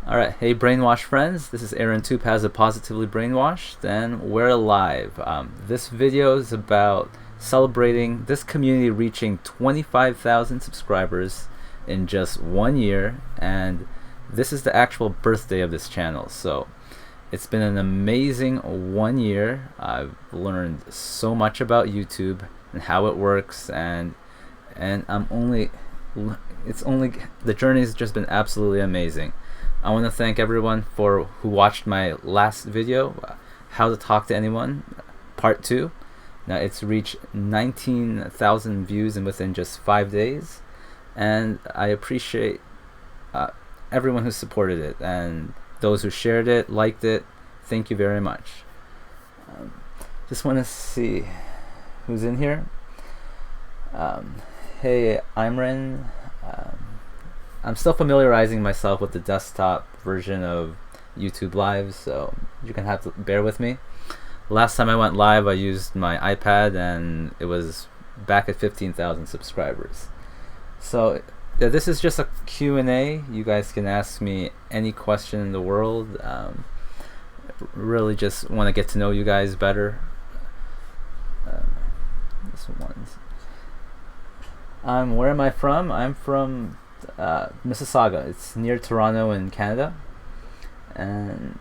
Alright, hey brainwash friends, this is Aaron Tupaz of Positively Brainwashed, and we're live. This video is about celebrating this community reaching 25,000 subscribers in just 1 year, and this is the actual birthday of this channel. So it's been an amazing 1 year. I've learned so much about YouTube and how it works, and the journey has just been absolutely amazing. I want to thank everyone who watched my last video, How to Talk to Anyone, Part 2. Now it's reached 19,000 views within just 5 days, and I appreciate everyone who supported it and those who shared it, liked it. Thank you very much. Just want to see who's in here. Hey, Imran. I'm still familiarizing myself with the desktop version of YouTube Live, so you're gonna have to bear with me. Last time I went live, I used my iPad, and it was back at 15,000 subscribers. So yeah, this is just a Q&A. You guys can ask me any question in the world. Really just want to get to know you guys better. This one's. Where am I from? I'm from Mississauga. It's near Toronto in Canada, and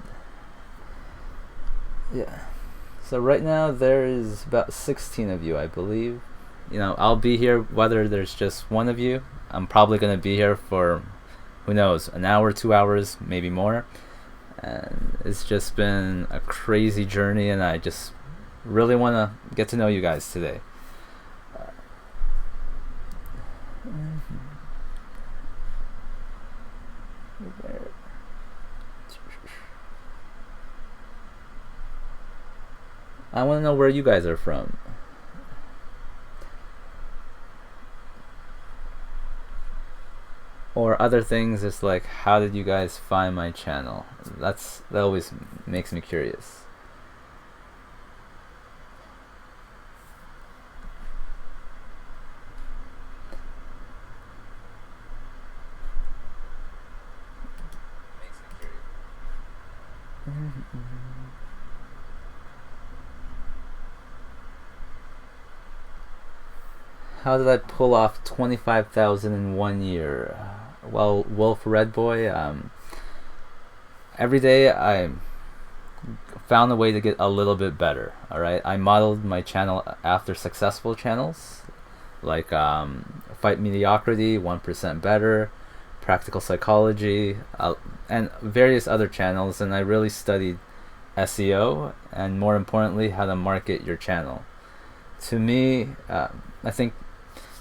yeah, so right now there is about 16 of you, I believe. I'll be here whether there's just one of you. I'm probably gonna be here for, who knows, an hour, 2 hours, maybe more. And it's just been a crazy journey, and I just really want to get to know you guys today. I want to know where you guys are from. Or other things, just like, how did you guys find my channel? That always makes me curious. How did I pull off 25,000 in 1 year? Well, Wolf Red Boy, every day I found a way to get a little bit better. Alright, I modeled my channel after successful channels like Fight Mediocrity, 1% Better, Practical Psychology, and various other channels, and I really studied SEO and, more importantly, how to market your channel. To me, I think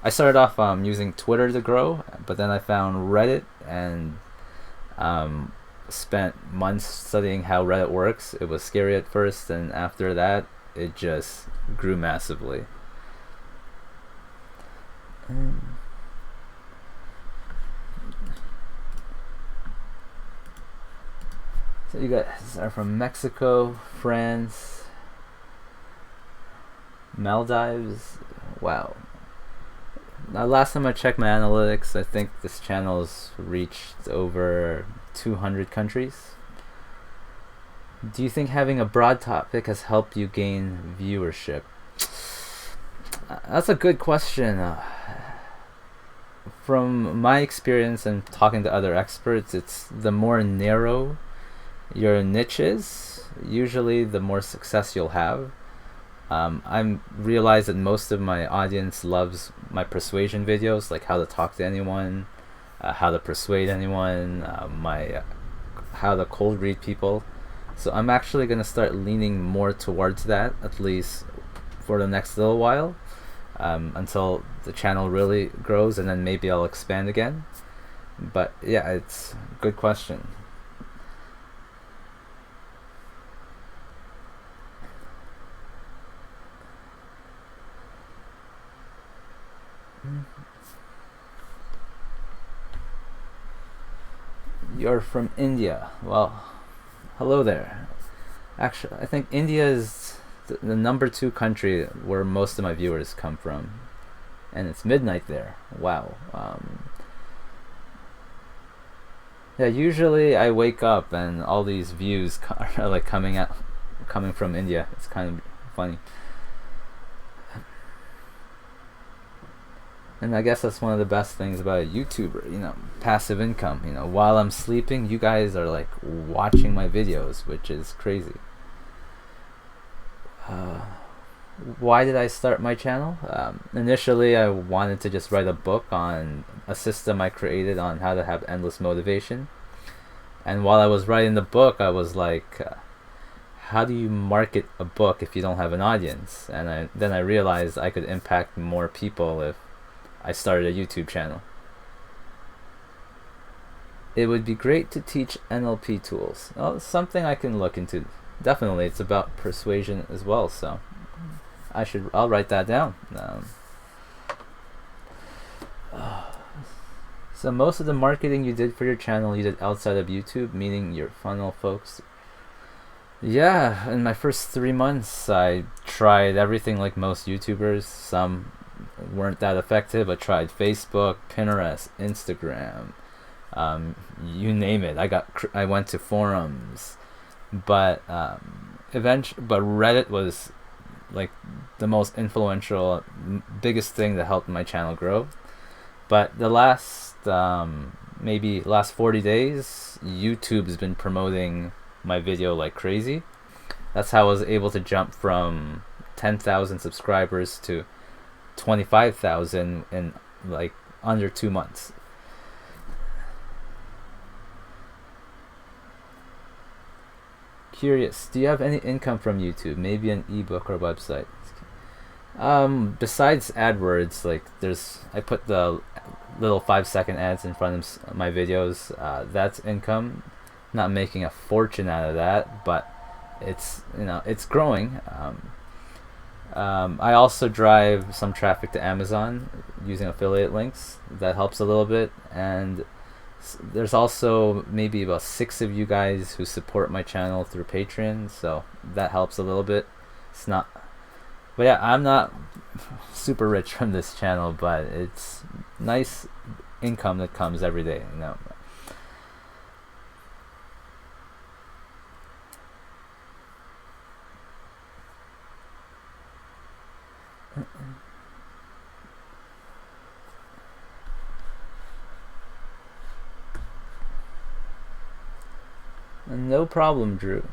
I started off using Twitter to grow, but then I found Reddit and spent months studying how Reddit works. It was scary at first, and after that, it just grew massively. So you guys are from Mexico, France, Maldives. Wow. Now, last time I checked my analytics, I think this channel's reached over 200 countries. Do you think having a broad topic has helped you gain viewership? That's a good question. From my experience and talking to other experts, it's the more narrow your niche is, usually the more success you'll have. I realize that most of my audience loves my persuasion videos, like how to talk to anyone, how to persuade anyone, how to cold read people. So I'm actually going to start leaning more towards that, at least for the next little while, until the channel really grows, and then maybe I'll expand again. But yeah, it's a good question. You're from India. Well, hello there. Actually, I think India is the number 2 country where most of my viewers come from, and it's midnight there. Wow. Yeah, usually I wake up and all these views are like coming from India. It's kind of funny. And I guess that's one of the best things about a YouTuber, passive income. While I'm sleeping, you guys are like watching my videos, which is crazy. Uh, why did I start my channel? Initially, I wanted to just write a book on a system I created on how to have endless motivation. And while I was writing the book, I was like, how do you market a book if you don't have an audience? And then I realized I could impact more people if I started a YouTube channel. It would be great to teach NLP tools. Well, it's something I can look into. Definitely, it's about persuasion as well, so I'll write that down. So most of the marketing you did for your channel you did outside of YouTube, meaning your funnel folks. Yeah, in my first 3 months I tried everything like most YouTubers. Some weren't that effective. I tried Facebook, Pinterest, Instagram, you name it. I went to forums, but but Reddit was like the most influential, biggest thing that helped my channel grow. But the last maybe last 40 days, YouTube's been promoting my video like crazy. That's how I was able to jump from 10,000 subscribers to 25,000 in like under 2 months. Curious, do you have any income from YouTube? Maybe an ebook or website? Besides AdWords, like I put the little 5-second ads in front of my videos. That's income. Not making a fortune out of that, but it's growing. I also drive some traffic to Amazon using affiliate links. That helps a little bit. And there's also maybe about 6 of you guys who support my channel through Patreon, so that helps a little bit. But yeah, I'm not super rich from this channel, but it's nice income that comes every day. No problem, Drew.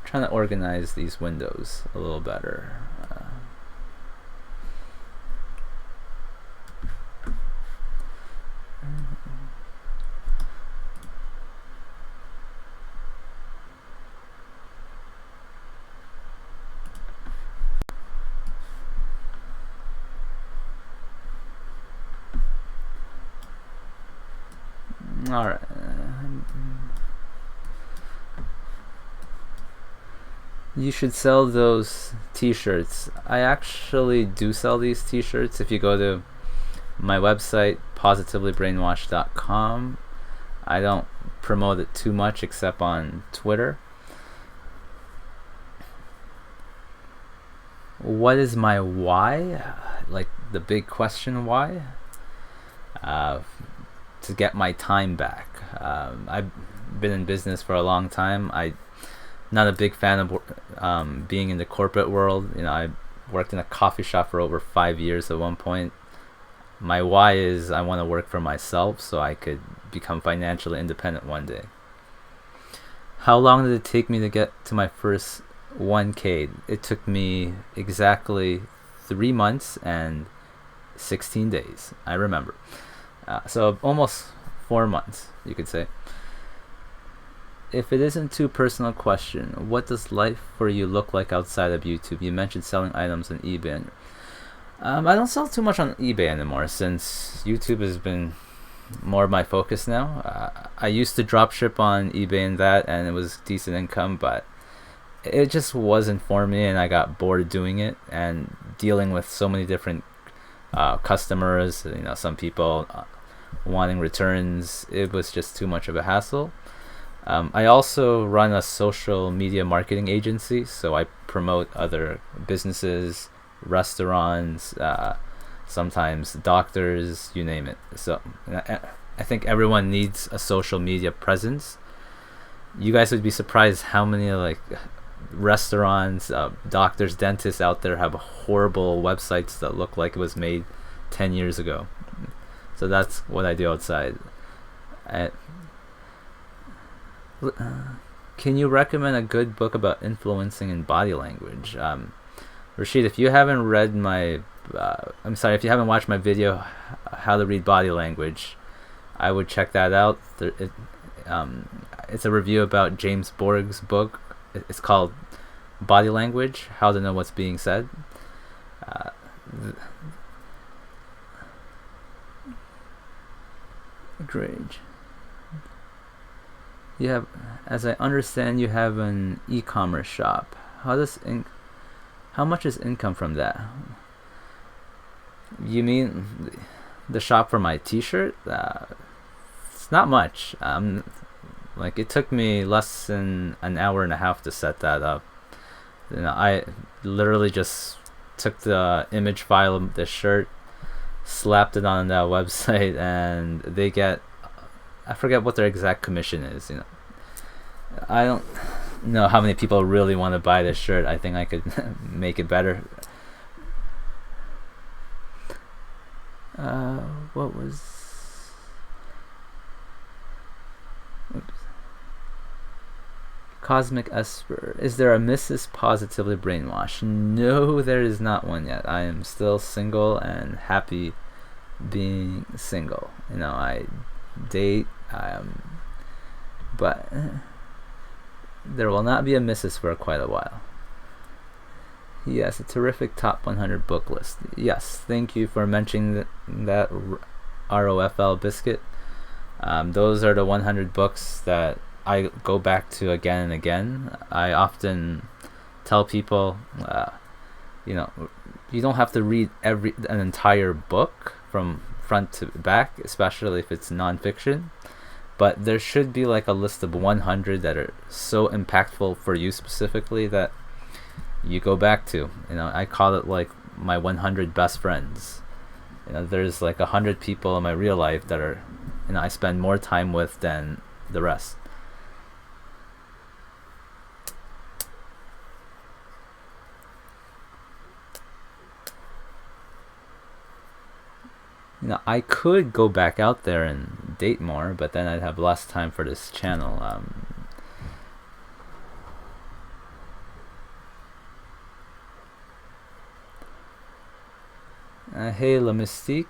Trying to organize these windows a little better. All right. You should sell those t-shirts. I actually do sell these t-shirts. If you go to my website, positivelybrainwashed.com, I don't promote it too much except on Twitter. What is my why? Like the big question why? To get my time back. I've been in business for a long time. I'm not a big fan of being in the corporate world. I worked in a coffee shop for over 5 years at one point. My why is I want to work for myself so I could become financially independent one day. How long did it take me to get to my first 1K? It took me exactly 3 months and 16 days. I remember. So almost 4 months, you could say. If it isn't too personal question, what does life for you look like outside of YouTube? You mentioned selling items on eBay. I don't sell too much on eBay anymore since YouTube has been more of my focus now. I used to drop ship on eBay and it was decent income, but it just wasn't for me, and I got bored doing it and dealing with so many different customers. Some people wanting returns. It was just too much of a hassle. I also run a social media marketing agency, so I promote other businesses, restaurants, sometimes doctors, you name it. So I think everyone needs a social media presence. You guys would be surprised how many like restaurants, doctors, dentists out there have horrible websites that look like it was made 10 years ago. So that's what I do outside. Can you recommend a good book about influencing in body language? Rashid, if you haven't read my, if you haven't watched my video, How to Read Body Language, I would check that out. It's a review about James Borg's book. It's called Body Language, How to Know What's Being Said. Great. You have, as I understand, you have an e-commerce shop. How much is income from that? You mean the shop for my T-shirt? It's not much. Like it took me less than an hour and a half to set that up. I literally just took the image file of the shirt, slapped it on that website, and they get, I forget what their exact commission is. I don't know how many people really want to buy this shirt. I think I could make it better. What was? Oops. Cosmic Esper. Is there a Mrs. Positively Brainwashed? No, there is not one yet. I am still single and happy being single. I date, but there will not be a Mrs. for quite a while. Yes, a terrific top 100 book list. Yes, thank you for mentioning that ROFL biscuit. Those are the 100 books that I go back to again and again. I often tell people, you don't have to read an entire book from front to back, especially if it's nonfiction. But there should be like a list of 100 that are so impactful for you specifically that you go back to. I call it like my 100 best friends. There's like 100 people in my real life that are, I spend more time with than the rest. I could go back out there and date more, but then I'd have less time for this channel. Hey, La Mystique.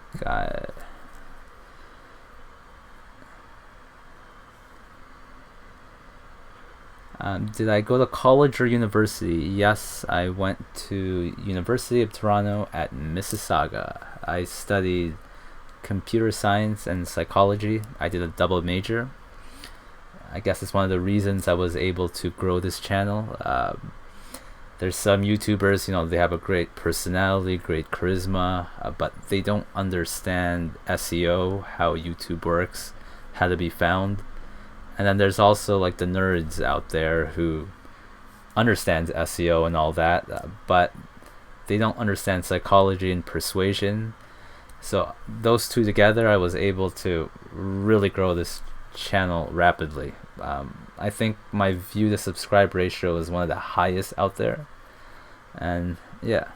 Did I go to college or university? Yes, I went to University of Toronto at Mississauga. I studied computer science and psychology. I did a double major. I guess it's one of the reasons I was able to grow this channel. There's some YouTubers, they have a great personality, great charisma, but they don't understand SEO, how YouTube works, how to be found. And then there's also like the nerds out there who understand SEO and all that, but they don't understand psychology and persuasion. So those two together, I was able to really grow this channel rapidly. I think my view to subscribe ratio is one of the highest out there. And yeah,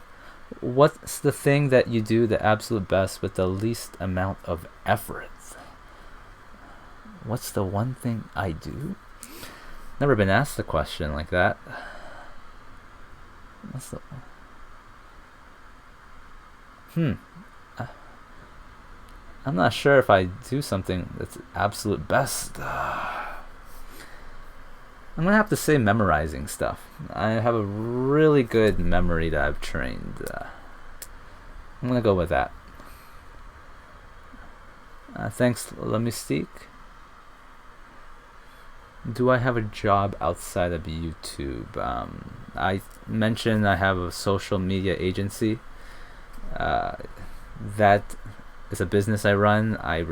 what's the thing that you do the absolute best with the least amount of effort? What's the one thing I do? Never been asked a question like that. What's the... I'm not sure if I do something that's absolute best. I'm gonna have to say memorizing stuff. I have a really good memory that I've trained. I'm gonna go with that. Thanks, La Mystique. Do I have a job outside of YouTube? I mentioned I have a social media agency. That is a business I run. I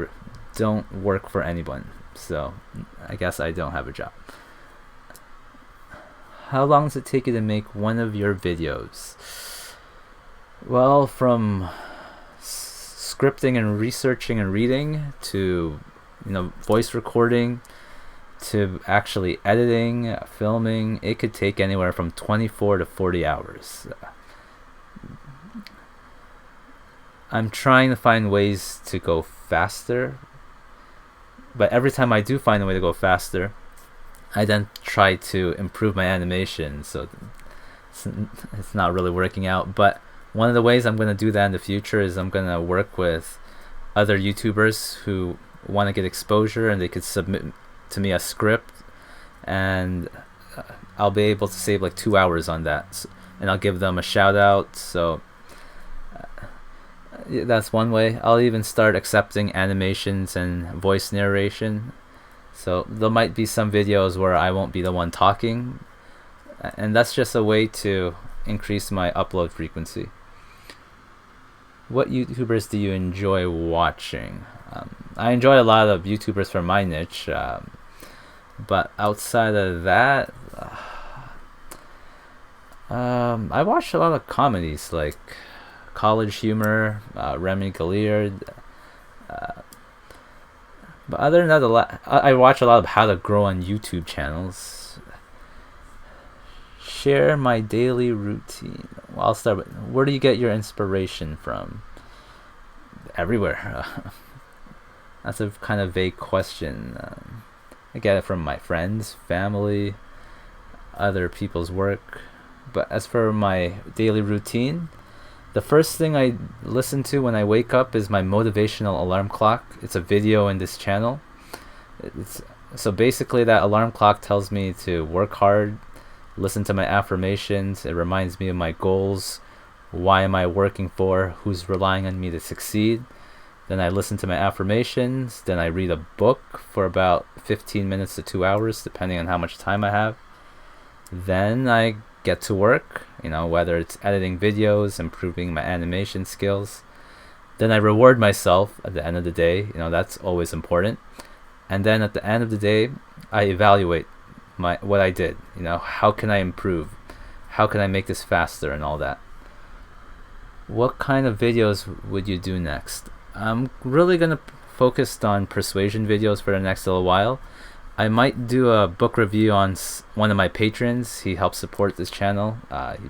don't work for anyone, so I guess I don't have a job. How long does it take you to make one of your videos? Well, from scripting and researching and reading to, voice recording to actually editing, filming, it could take anywhere from 24 to 40 hours. I'm trying to find ways to go faster, but every time I do find a way to go faster, I then try to improve my animation, so it's not really working out. But one of the ways I'm going to do that in the future is I'm going to work with other YouTubers who want to get exposure, and they could submit to me a script, and I'll be able to save like 2 hours on that, and I'll give them a shout out. So that's one way. I'll even start accepting animations and voice narration, so there might be some videos where I won't be the one talking, and that's just a way to increase my upload frequency. What YouTubers do you enjoy watching? I enjoy a lot of YouTubers from my niche, but outside of that, I watch a lot of comedies like College Humor, Remy Galliard. But other than that, I watch a lot of how to grow on YouTube channels. Share my daily routine. Well, I'll start with, where do you get your inspiration from? Everywhere. That's a kind of vague question. I get it from my friends, family, other people's work. But as for my daily routine, the first thing I listen to when I wake up is my motivational alarm clock. It's a video in this channel. So basically that alarm clock tells me to work hard, listen to my affirmations. It reminds me of my goals. Why am I working for? Who's relying on me to succeed? Then I listen to my affirmations. Then I read a book for about 15 minutes to 2 hours, depending on how much time I have. Then I get to work, whether it's editing videos, improving my animation skills. Then I reward myself at the end of the day. That's always important. And then at the end of the day, I evaluate what I did. How can I improve? How can I make this faster and all that? What kind of videos would you do next? I'm really going to focus on persuasion videos for the next little while. I might do a book review on one of my patrons. He helps support this channel. He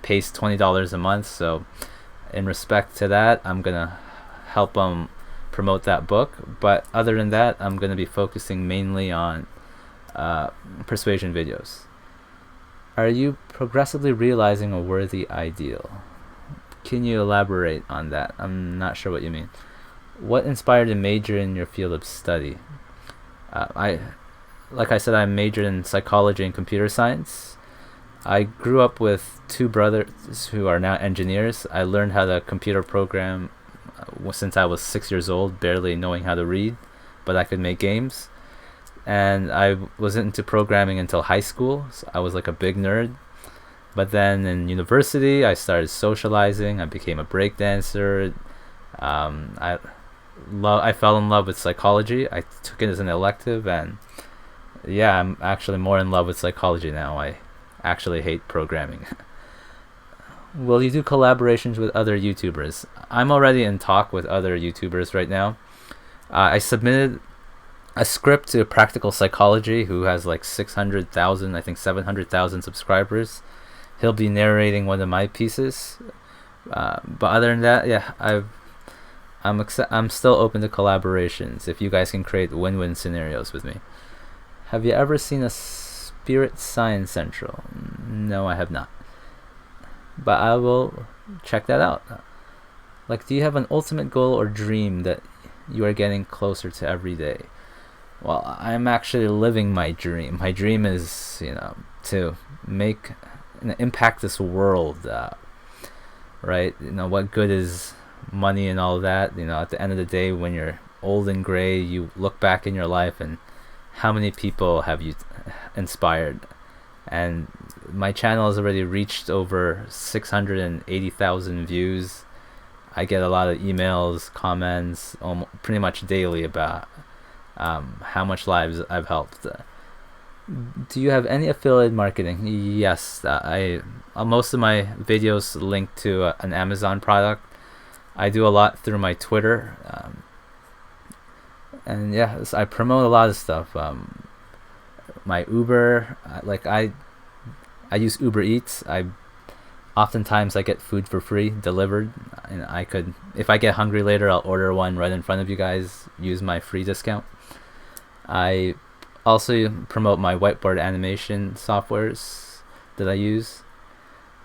pays $20 a month, so in respect to that, I'm going to help him promote that book. But other than that, I'm going to be focusing mainly on persuasion videos. Are you progressively realizing a worthy ideal? Can you elaborate on that? I'm not sure what you mean. What inspired you to major in your field of study? Like I said, I majored in psychology and computer science. I grew up with two brothers who are now engineers. I learned how to computer program since I was 6 years old, barely knowing how to read, but I could make games. And I wasn't into programming until high school, so I was like a big nerd. But then in university, I started socializing. I became a breakdancer. I fell in love with psychology. I took it as an elective, and yeah, I'm actually more in love with psychology now. I actually hate programming. Will you do collaborations with other YouTubers? I'm already in talk with other YouTubers right now. I submitted a script to Practical Psychology, who has like 600,000, I think 700,000 subscribers. He'll be narrating one of my pieces. But other than that, yeah, I'm still open to collaborations if you guys can create win-win scenarios with me. Have you ever seen a Spirit Science Central? No, I have not. But I will check that out. Like, do you have an ultimate goal or dream that you are getting closer to every day? Well, I'm actually living my dream. My dream is, to make and impact this world, right? What good is money and all that? At the end of the day, when you're old and gray, you look back in your life and how many people have you inspired? And my channel has already reached over 680,000 views. I get a lot of emails, comments, pretty much daily about how much lives I've helped. Do you have any affiliate marketing? Yes, most of my videos link to an Amazon product. I do a lot through my Twitter, and yeah, I promote a lot of stuff. My Uber, I use Uber Eats. Oftentimes I get food for free delivered, and I could, if I get hungry later, I'll order one right in front of you guys. Use my free discount. I also promote my whiteboard animation softwares that I use.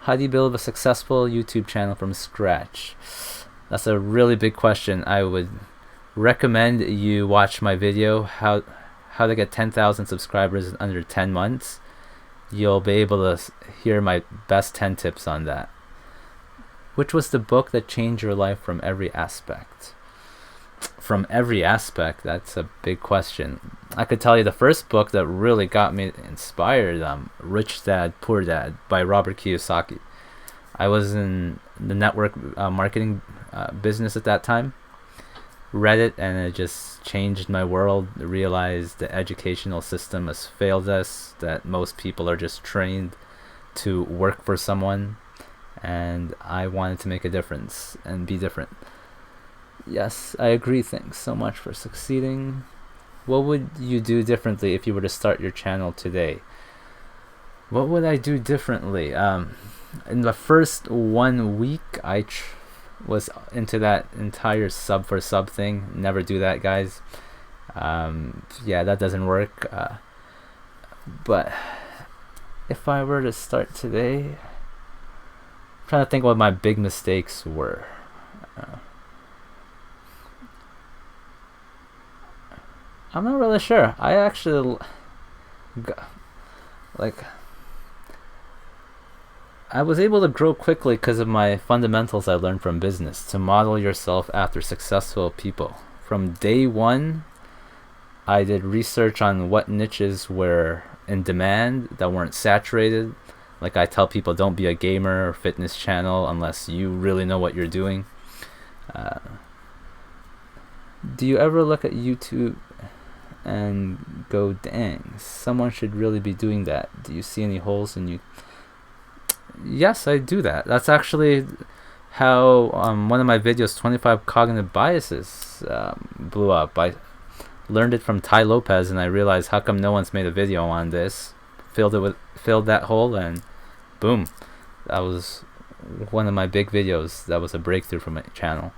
How do you build a successful YouTube channel from scratch? That's a really big question. I would recommend you watch my video, how to get 10,000 subscribers in under 10 months. You'll be able to hear my best 10 tips on that. Which was the book that changed your life from every aspect? From every aspect, that's a big question. I could tell you the first book that really got me inspired, Rich Dad, Poor Dad by Robert Kiyosaki. I was in the network marketing business at that time. Read it and it just changed my world. Realized the educational system has failed us, that most people are just trained to work for someone, and I wanted to make a difference and be different. Yes, I agree. Thanks so much for succeeding. What would you do differently if you were to start your channel today? What would I do differently? In the first 1 week, I was into that entire sub for sub thing. Never do that, guys. Yeah, that doesn't work. But if I were to start today, I'm trying to think what my big mistakes were. I'm not really sure. I actually I was able to grow quickly because of my fundamentals I learned from business, to model yourself after successful people. From day one, I did research on what niches were in demand that weren't saturated. Like I tell people, don't be a gamer or fitness channel unless you really know what you're doing. Do you ever look at YouTube and go, dang, someone should really be doing that? Do you see any holes in you? Yes, I do that. That's actually how one of my videos, 25 Cognitive Biases, blew up. I learned it from Tai Lopez, and I realized, how come no one's made a video on this? Filled that hole, and boom, that was one of my big videos. That was a breakthrough for my channel.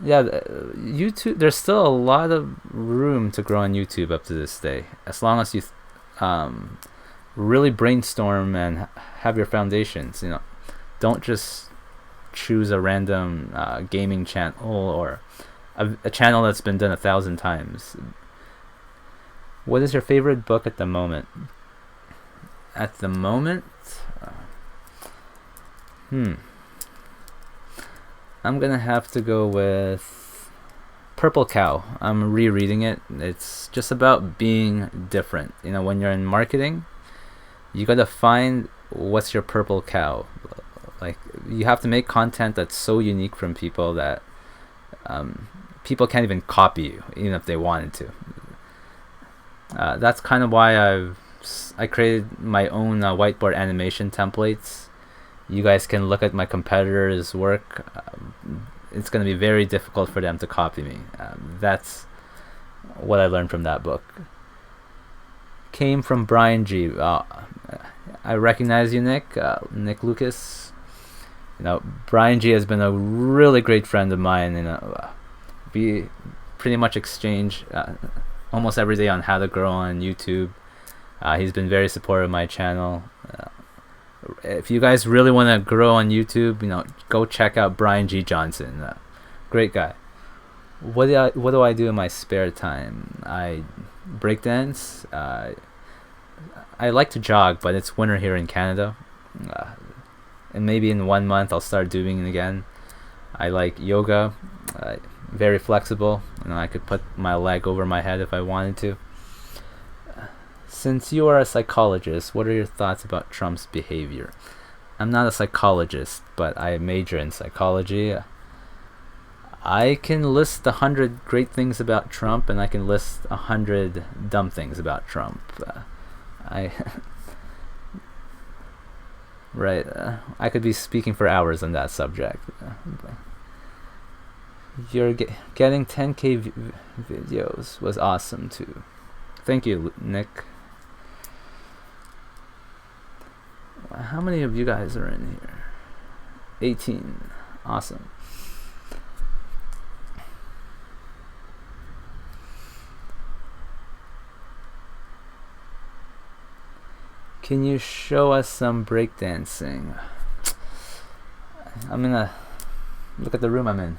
Yeah, YouTube, there's still a lot of room to grow on YouTube up to this day, as long as you really brainstorm and have your foundations. Don't just choose a random gaming channel or a channel that's been done 1,000 times. What is your favorite book at the moment? At the moment, I'm gonna have to go with Purple Cow. I'm rereading it. It's just about being different. When you're in marketing, you gotta find what's your purple cow. Like, you have to make content that's so unique from people that people can't even copy you, even if they wanted to. That's kind of why I created my own whiteboard animation templates. You guys can look at my competitors' work. It's going to be very difficult for them to copy me. That's what I learned from that book. Came from Brian G. I recognize you, Nick. Nick Lucas. Brian G has been a really great friend of mine. We pretty much exchange almost every day on how to grow on YouTube. He's been very supportive of my channel. If you guys really want to grow on YouTube, go check out Brian G. Johnson. Great guy. What do I do in my spare time? I breakdance. I like to jog, but it's winter here in Canada. And maybe in 1 month I'll start doing it again. I like yoga. Very flexible. I could put my leg over my head if I wanted to. Since you are a psychologist, what are your thoughts about Trump's behavior? I'm not a psychologist, but I major in psychology. I can list 100 great things about Trump, and I can list 100 dumb things about Trump. Right. I could be speaking for hours on that subject. You're getting 10K videos was awesome too. Thank you, Nick. How many of you guys are in here? 18. Awesome. Can you show us some breakdancing? I'm gonna look at the room I'm in.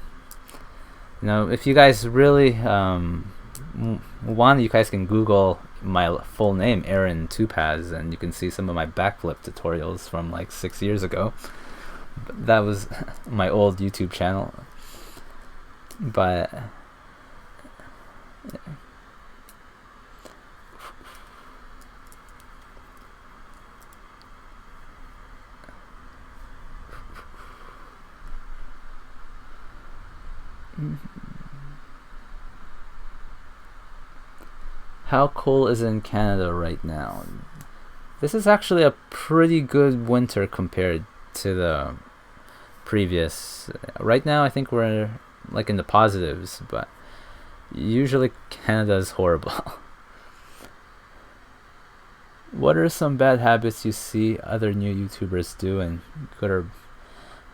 You know, if you guys really want, you guys can Google my full name, Aaron Tupaz, and you can see some of my backflip tutorials from like 6 years ago. That was my old YouTube channel. But how cold is it in Canada right now? This is actually a pretty good winter compared to the previous. Right now I think we're like in the positives, but usually Canada is horrible. What are some bad habits you see other new YouTubers do and good or...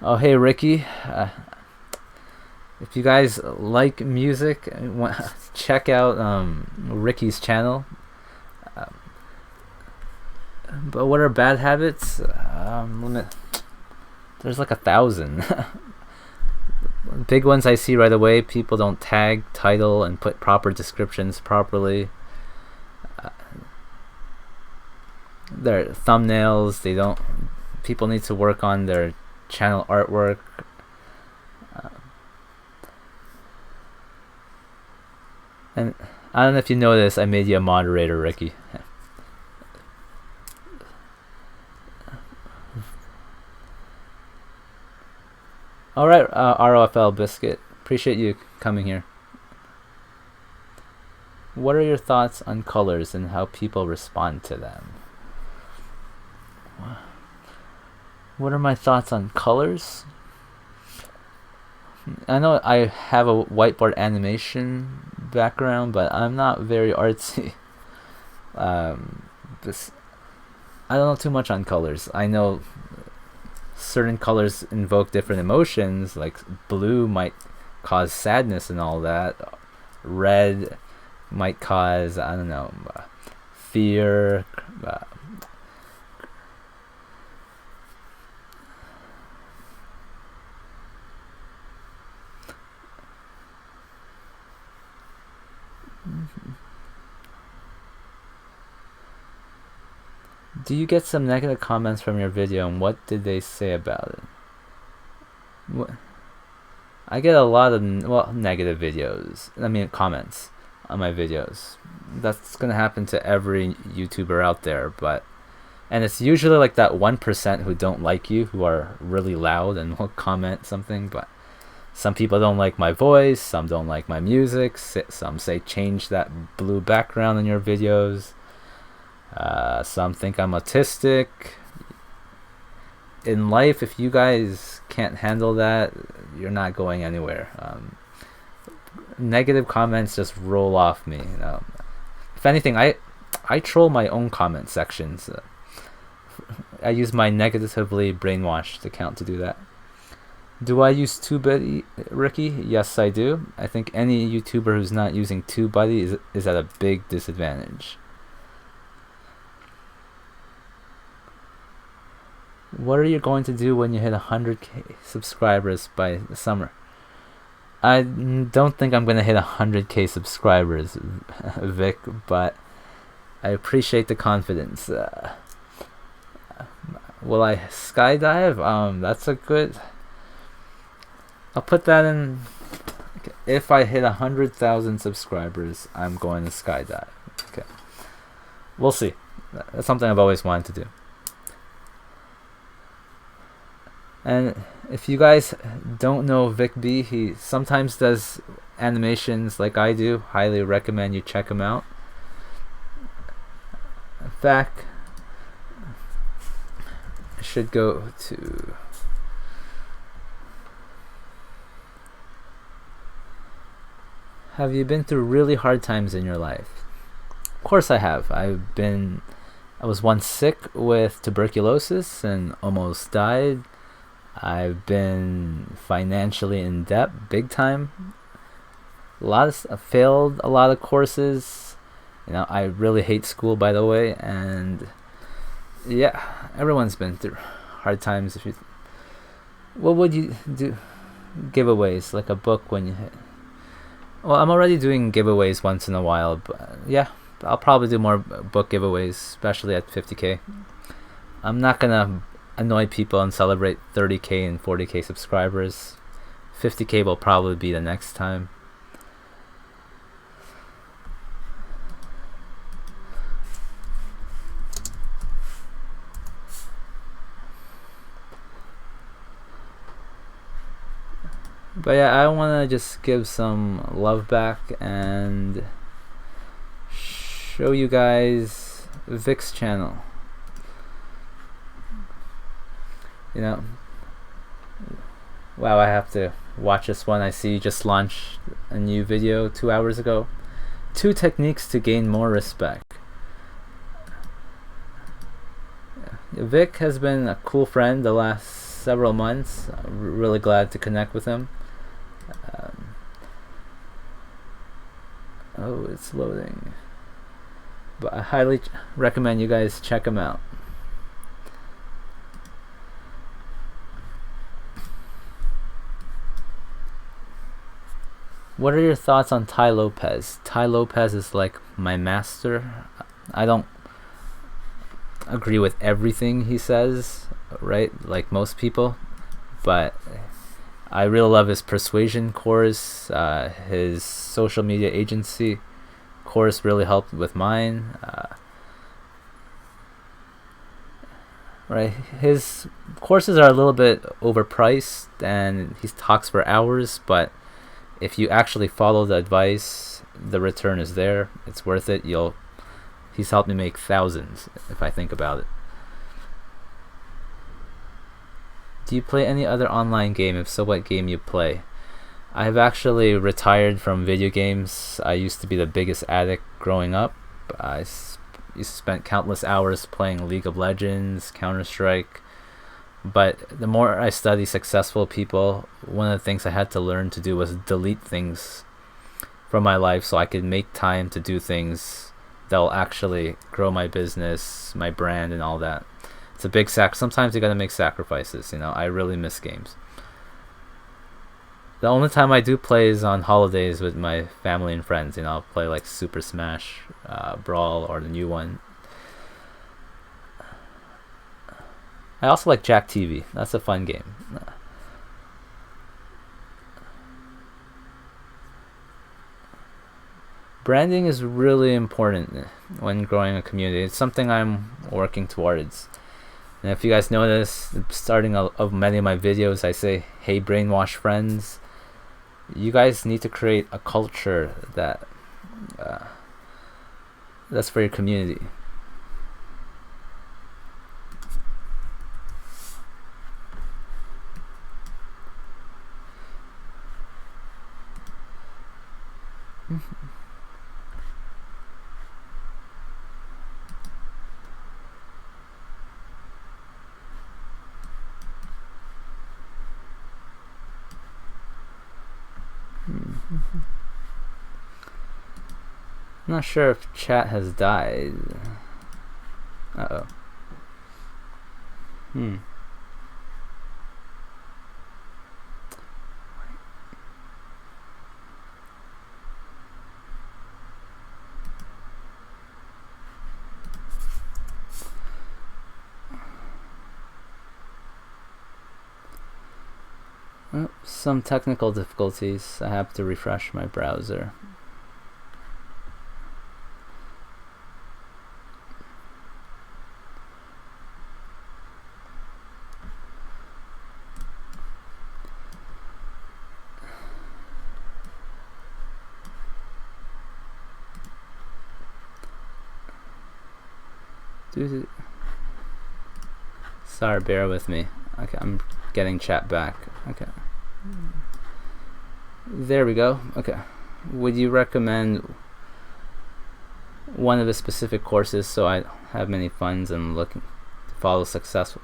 Oh, hey Ricky, if you guys like music, check out Ricky's channel. But what are bad habits? There's like 1,000. Big ones I see right away: people don't tag, title, and put proper descriptions properly. Their thumbnails, they don't. People need to work on their channel artwork. And I don't know if you noticed, I made you a moderator, Ricky. Alright, ROFL Biscuit. Appreciate you coming here. What are your thoughts on colors and how people respond to them? What are my thoughts on colors? I know I have a whiteboard animation background, but I'm not very artsy. I don't know too much on colors. I know certain colors invoke different emotions, like blue might cause sadness and all that. Red might cause, I don't know, fear. Do you get some negative comments from your video, and what did they say about it? I get a lot of negative videos. I mean comments on my videos. That's gonna happen to every YouTuber out there, and it's usually like that 1% who don't like you, who are really loud and will comment something. But some people don't like my voice, some don't like my music, some say change that blue background in your videos. Some think I'm autistic. In life, if you guys can't handle that, you're not going anywhere. Negative comments just roll off me. If anything, I troll my own comment sections. I use my negatively brainwashed account to do that. Do I use TubeBuddy, Ricky? Yes, I do. I think any YouTuber who's not using TubeBuddy is at a big disadvantage. What are you going to do when you hit 100K subscribers by the summer? I don't think I'm going to hit 100K subscribers, Vic, but I appreciate the confidence. Will I skydive? That's a good... I'll put that in... If I hit 100,000 subscribers, I'm going to skydive. Okay. We'll see. That's something I've always wanted to do. And if you guys don't know Vic B, he sometimes does animations like I do. Highly recommend you check him out. In fact, should go to... Have you been through really hard times in your life? Of course I have. I was once sick with tuberculosis and almost died. I've been financially in debt big time. I failed a lot of courses. I really hate school, by the way, and yeah, everyone's been through hard times. What would you do? Giveaways, like a book when you hit. Well, I'm already doing giveaways once in a while, but yeah, I'll probably do more book giveaways, especially at 50K. I'm not gonna annoy people and celebrate 30K and 40K subscribers. 50K will probably be the next time. But yeah, I want to just give some love back and show you guys Vic's channel. Wow, I have to watch this one. I see you just launched a new video 2 hours ago. 2 techniques to gain more respect. Vic has been a cool friend the last several months. I'm really glad to connect with him. Oh, it's loading. But I highly recommend you guys check him out. What are your thoughts on Tai Lopez? Tai Lopez is like my master. I don't agree with everything he says, right? Like most people, but I really love his persuasion course. His social media agency course really helped with mine. Right, his courses are a little bit overpriced and he talks for hours, but if you actually follow the advice, the return is there. It's worth it. He's helped me make thousands if I think about it. Do you play any other online game? If so, what game you play? I've actually retired from video games. I used to be the biggest addict growing up. I used to spend countless hours playing League of Legends, Counter-Strike. But the more I study successful people, one of the things I had to learn to do was delete things from my life so I could make time to do things that will actually grow my business, my brand, and all that. It's a big sometimes you gotta make sacrifices. I really miss games. The only time I do play is on holidays with my family and friends. I'll play like Super Smash Brawl or the new one. I also like Jack TV. That's a fun game. Branding is really important when growing a community. It's something I'm working towards. And if you guys notice, starting of many of my videos, I say, hey, brainwash friends. You guys need to create a culture that's for your community. I'm not sure if chat has died. Uh-oh. Oh, some technical difficulties. I have to refresh my browser. Sorry, bear with me. Okay, I'm getting chat back. Okay. There we go. Okay. Would you recommend one of the specific courses so I have many funds and looking to follow successful?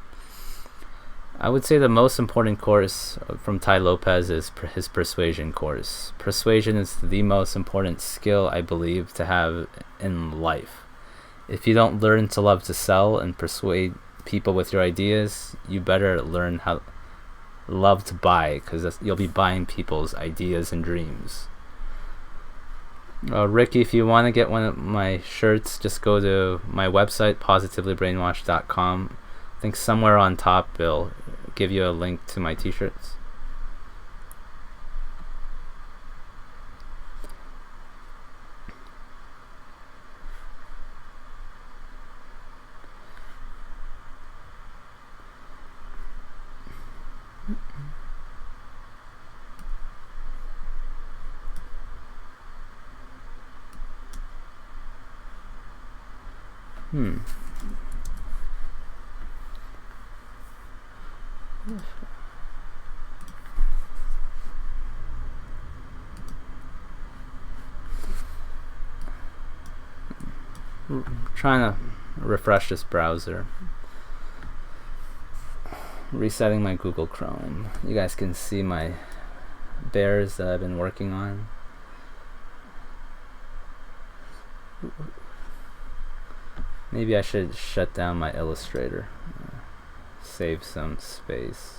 I would say the most important course from Tai Lopez is his persuasion course. Persuasion is the most important skill, I believe, to have in life. If you don't learn to love to sell and persuade people with your ideas, you better learn how to love to buy, because you'll be buying people's ideas and dreams. Ricky, if you want to get one of my shirts, just go to my website, positivelybrainwashed.com. I think somewhere on top it'll give you a link to my t-shirts. Trying to refresh this browser. Resetting my Google Chrome. You guys can see my bears that I've been working on. Maybe I should shut down my Illustrator. Save some space.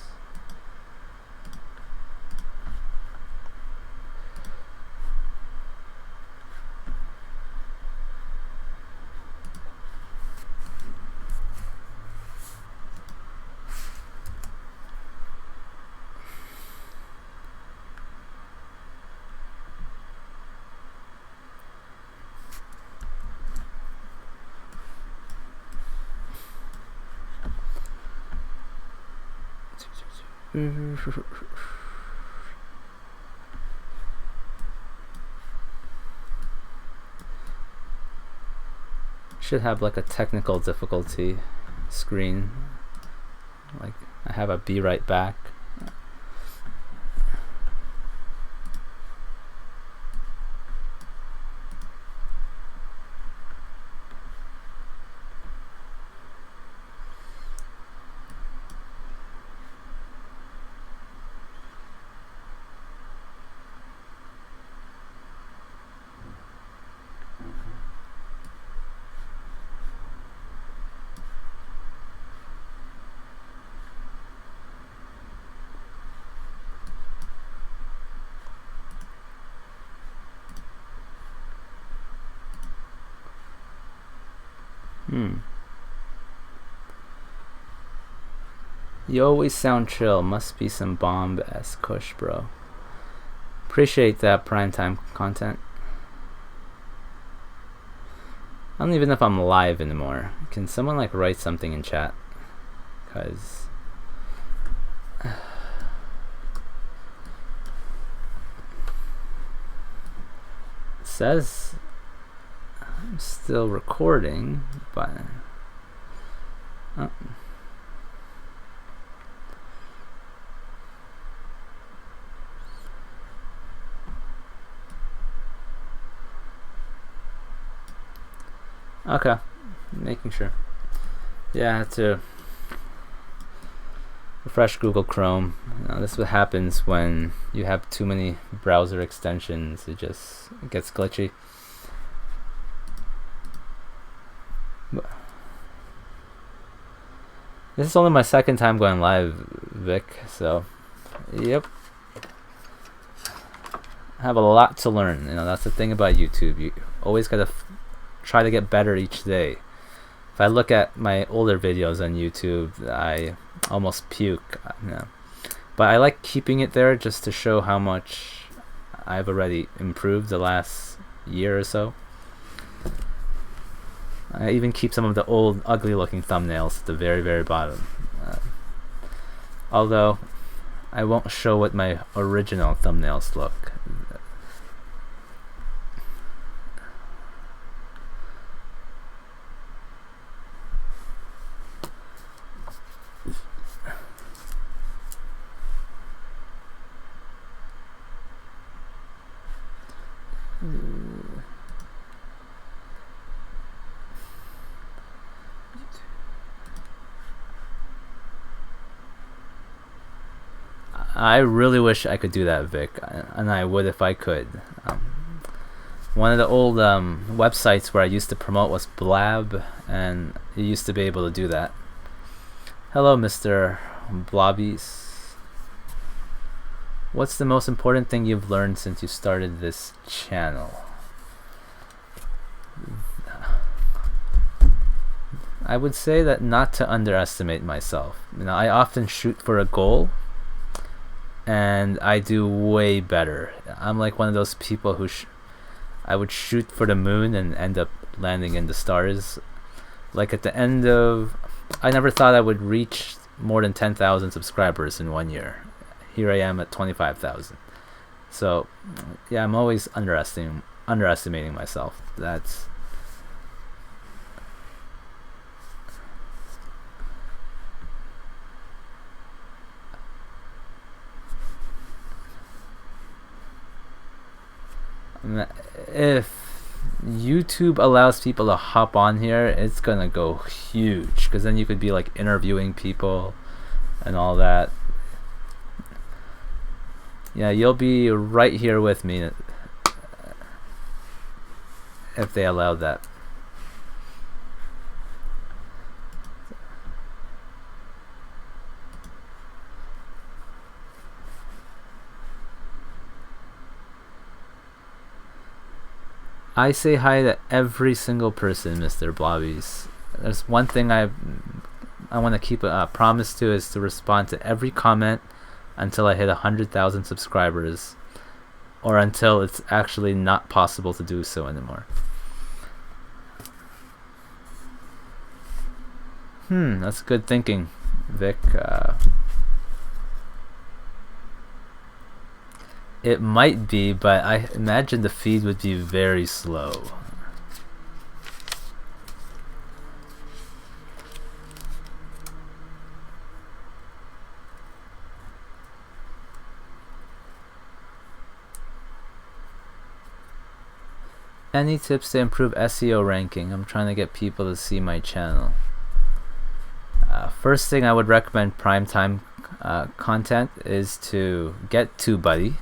Should have like a technical difficulty screen. Like I have a be right back. You always sound chill. Must be some bomb-ass kush, bro. Appreciate that primetime content. I don't even know if I'm live anymore. Can someone like write something in chat? Cause it says I'm still recording, but okay, making sure. Yeah, I have to refresh Google Chrome. This is what happens when you have too many browser extensions. It gets glitchy. This is only my second time going live, Vic, so yep. I have a lot to learn. That's the thing about YouTube. You always gotta try to get better each day. If I look at my older videos on YouTube, I almost puke. But I like keeping it there just to show how much I've already improved the last year or so. I even keep some of the old ugly looking thumbnails at the very, very bottom. Although I won't show what my original thumbnails look. I really wish I could do that, Vic, and I would if I could. One of the old websites where I used to promote was Blab, and you used to be able to do that. Hello, Mr. Blobbies. What's the most important thing you've learned since you started this channel? I would say that not to underestimate myself. You know, I often shoot for a goal, and I do way better. I'm like one of those people who I would shoot for the moon and end up landing in the stars. Like at the end of, I never thought I would reach more than 10,000 subscribers in 1 year. Here I am at 25,000. So yeah, I'm always underestimating myself. That's if YouTube allows people to hop on here, it's gonna go huge, because then you could be like interviewing people and all that. Yeah, you'll be right here with me if they allowed that. I say hi to every single person, Mr. Blobbies. There's one thing I want to keep a promise to, is to respond to every comment until I hit 100,000 subscribers, or until it's actually not possible to do so anymore. That's good thinking, Vic. It might be, but I imagine the feed would be very slow. Any tips to improve SEO ranking? I'm trying to get people to see my channel. First thing I would recommend primetime content is to get TubeBuddy,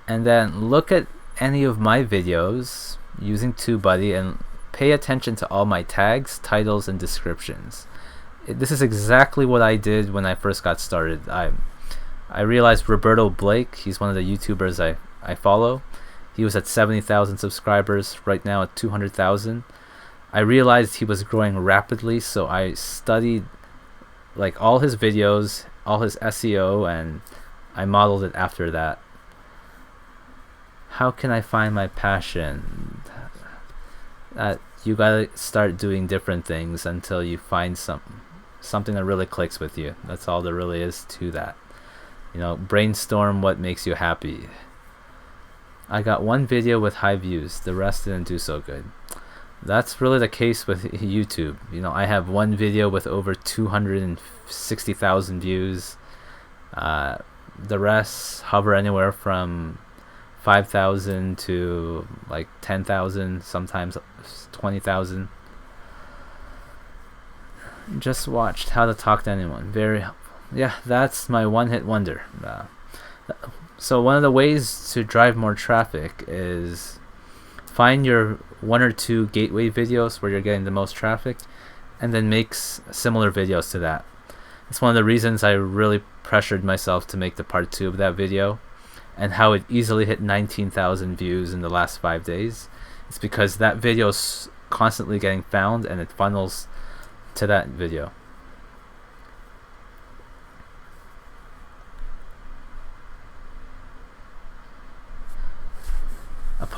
and then look at any of my videos using TubeBuddy and pay attention to all my tags, titles, and descriptions. This is exactly what I did when I first got started. I realized Roberto Blake, he's one of the YouTubers I follow. He was at 70,000 subscribers, right now at 200,000. I realized he was growing rapidly, so I studied like all his videos, all his SEO, and I modeled it after that. How can I find my passion? You gotta start doing different things until you find something that really clicks with you. That's all there really is to that. You know, brainstorm what makes you happy. I got one video with high views, the rest didn't do so good. That's really the case with YouTube. You know, I have one video with over 260,000 views. The rest hover anywhere from 5,000 to like 10,000, sometimes 20,000. Just watched How to Talk to Anyone. Very helpful. Yeah, that's my one-hit wonder. So one of the ways to drive more traffic is find your 1 or 2 gateway videos where you're getting the most traffic, and then make similar videos to that. It's one of the reasons I really pressured myself to make the part 2 of that video, and how it easily hit 19,000 views in the last 5 days. It's because that video is constantly getting found, and it funnels to that video.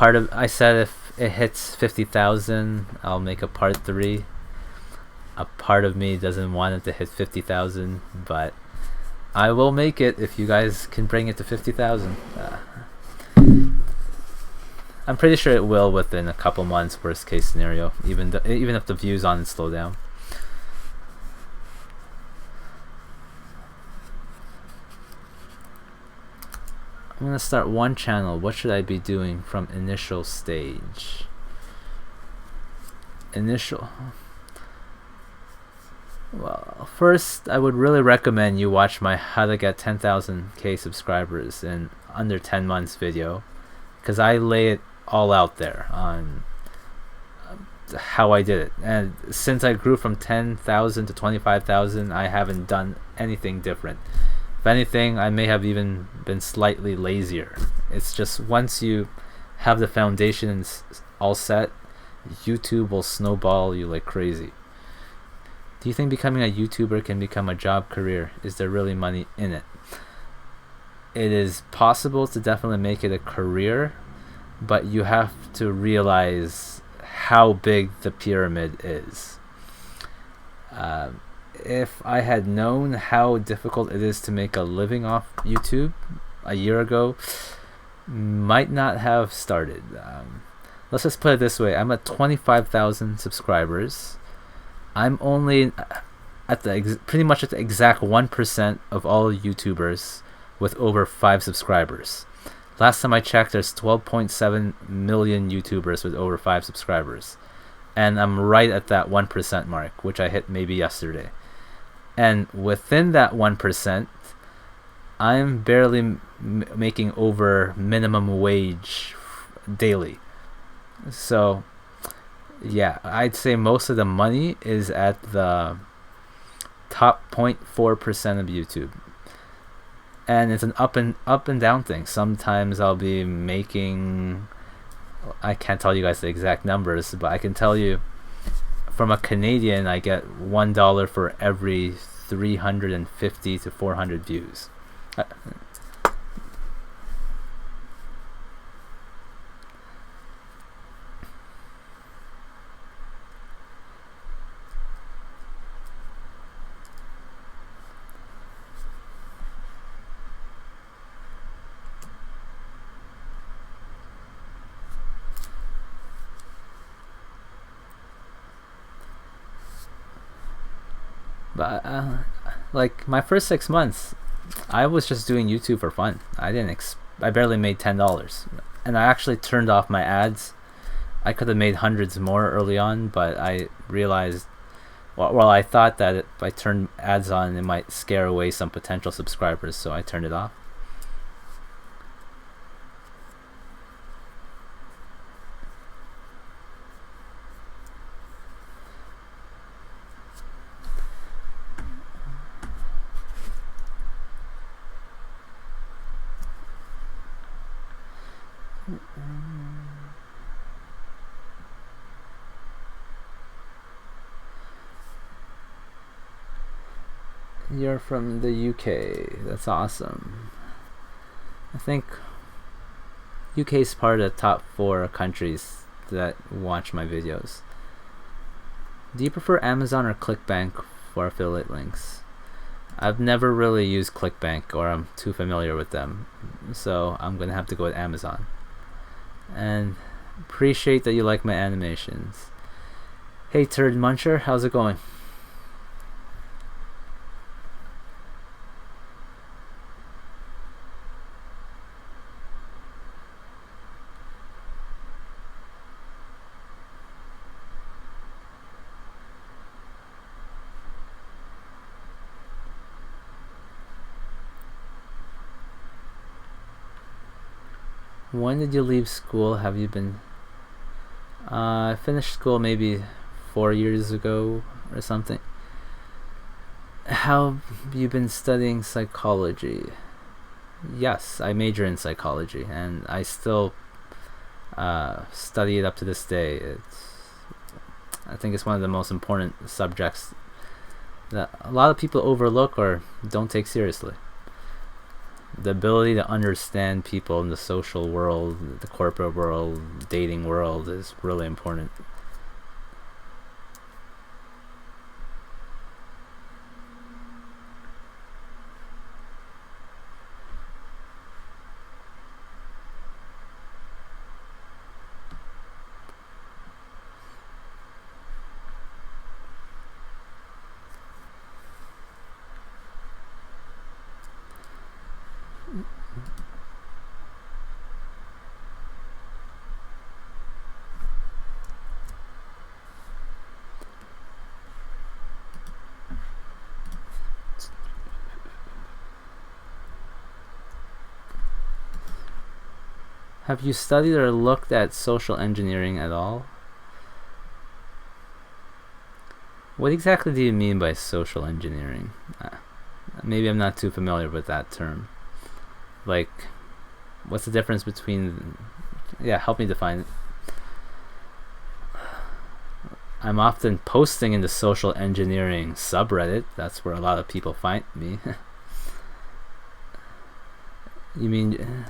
I said if it hits 50,000, I'll make a part 3. A part of me doesn't want it to hit 50,000, but I will make it if you guys can bring it to 50,000. I'm pretty sure it will within a couple months, worst case scenario, even if the views on it slow down. I'm gonna start one channel. What should I be doing from initial stage? Well, first, I would really recommend you watch my How to Get 10,000K Subscribers in Under 10 Months video, because I lay it all out there on how I did it. And since I grew from 10,000 to 25,000, I haven't done anything different. If anything, I may have even been slightly lazier. It's just once you have the foundations all set, YouTube will snowball you like crazy. Do you think becoming a YouTuber can become a job career? Is there really money in it? It is possible to definitely make it a career, but you have to realize how big the pyramid is. If I had known how difficult it is to make a living off YouTube a year ago, might not have started. Let's just put it this way. I'm at 25,000 subscribers. I'm only at the pretty much at the exact 1% of all YouTubers with over 5 subscribers. Last time I checked, there's 12.7 million YouTubers with over 5 subscribers. And I'm right at that 1% mark, which I hit maybe yesterday. And within that 1%, I'm barely making over minimum wage daily. So yeah, I'd say most of the money is at the top 0.4% of YouTube. And it's an up and down thing. Sometimes I'll be making, I can't tell you guys the exact numbers, but I can tell you from a Canadian I get $1 for every 350 to 400 views. But like my first 6 months, I was just doing YouTube for fun. I barely made $10, and I actually turned off my ads. I could have made hundreds more early on, but I realized, well, I thought that if I turned ads on, it might scare away some potential subscribers, so I turned it off. You're from the UK. That's awesome. I think UK is part of the top 4 countries that watch my videos. Do you prefer Amazon or ClickBank for affiliate links? I've never really used ClickBank, or I'm too familiar with them, so I'm gonna have to go with Amazon. And appreciate that you like my animations. Hey Turd Muncher, how's it going? When did you leave school? Have you been... I finished school maybe 4 years ago or something. How have you been studying psychology? Yes, I major in psychology, and I still study it up to this day. I think it's one of the most important subjects that a lot of people overlook or don't take seriously. The ability to understand people in the social world, the corporate world, dating world is really important. Have you studied or looked at social engineering at all? What exactly do you mean by social engineering? Maybe I'm not too familiar with that term. Like, what's the difference between... Yeah, help me define it. I'm often posting in the social engineering subreddit. That's where a lot of people find me. You mean...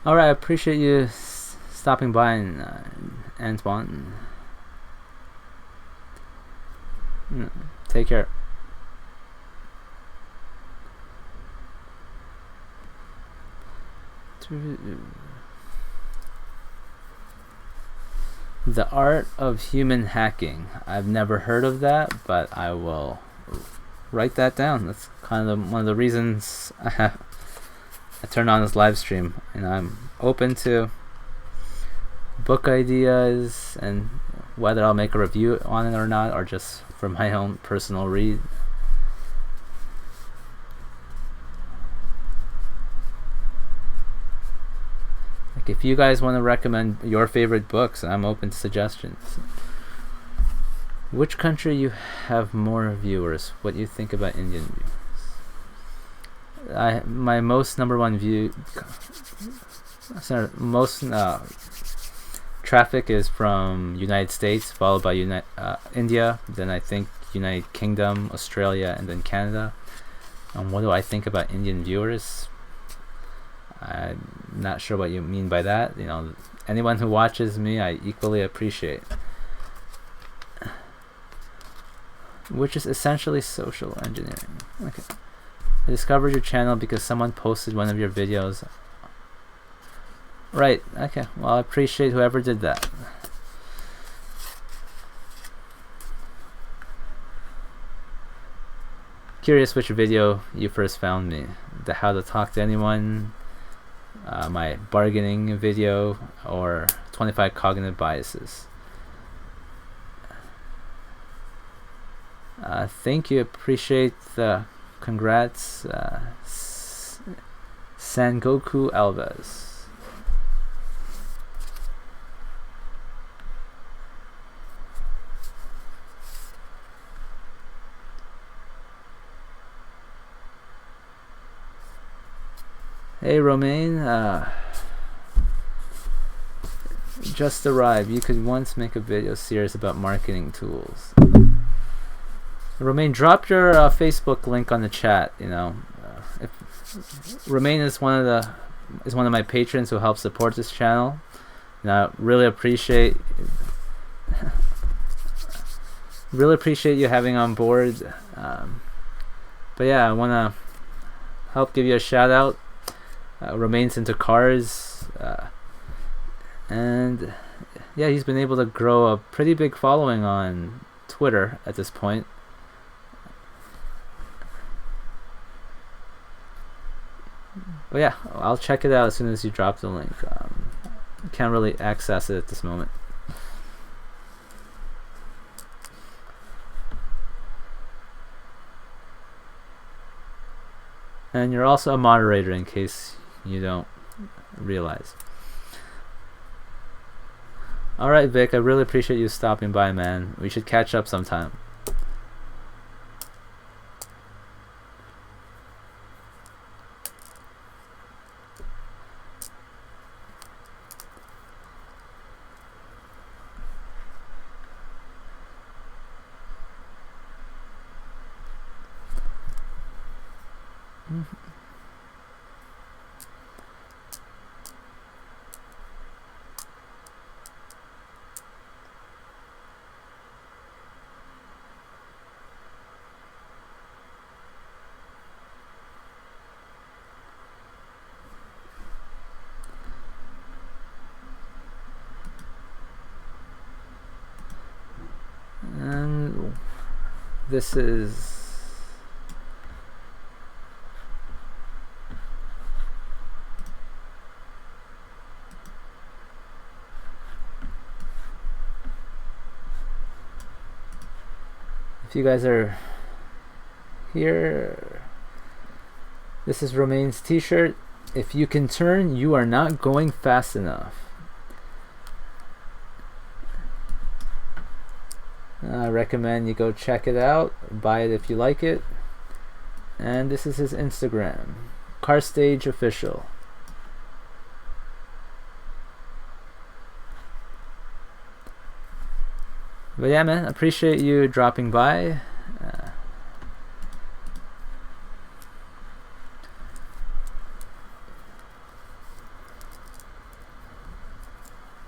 Alright, I appreciate you stopping by, and Antoine. Take care. The art of human hacking. I've never heard of that, but I will write that down. That's kind of one of the reasons I turned on this live stream, and I'm open to book ideas and whether I'll make a review on it or not, or just for my own personal read. Like, if you guys want to recommend your favorite books, I'm open to suggestions. Which country you have more viewers? What you think about Indian viewers? My most number one traffic is from United States, followed by India, then I think United Kingdom, Australia, and then Canada. And what do I think about Indian viewers? I'm not sure what you mean by that. You know, anyone who watches me, I equally appreciate. Which is essentially social engineering. Okay. I discovered your channel because someone posted one of your videos. Right, okay. Well, I appreciate whoever did that. Curious which video you first found me. The how to talk to anyone, my bargaining video, or 25 cognitive biases. Thank you, appreciate the congrats, Sangoku Alves. Hey Romain, just arrived. You could once make a video series about marketing tools. Romain, drop your Facebook link on the chat. You know, if Romain is one of my patrons who helps support this channel, and I really appreciate you having on board. But yeah, I want to help give you a shout out. Romain's into cars, and yeah, he's been able to grow a pretty big following on Twitter at this point. But yeah, I'll check it out as soon as you drop the link. I can't really access it at this moment. And you're also a moderator, in case you don't realize. Alright, Vic, I really appreciate you stopping by, man. We should catch up sometime. And this is if you guys are here, this is Romaine's t-shirt. If you can turn, you are not going fast enough. I recommend you go check it out, buy it if you like it. And this is his Instagram, Car Stage Official. But yeah, man, appreciate you dropping by.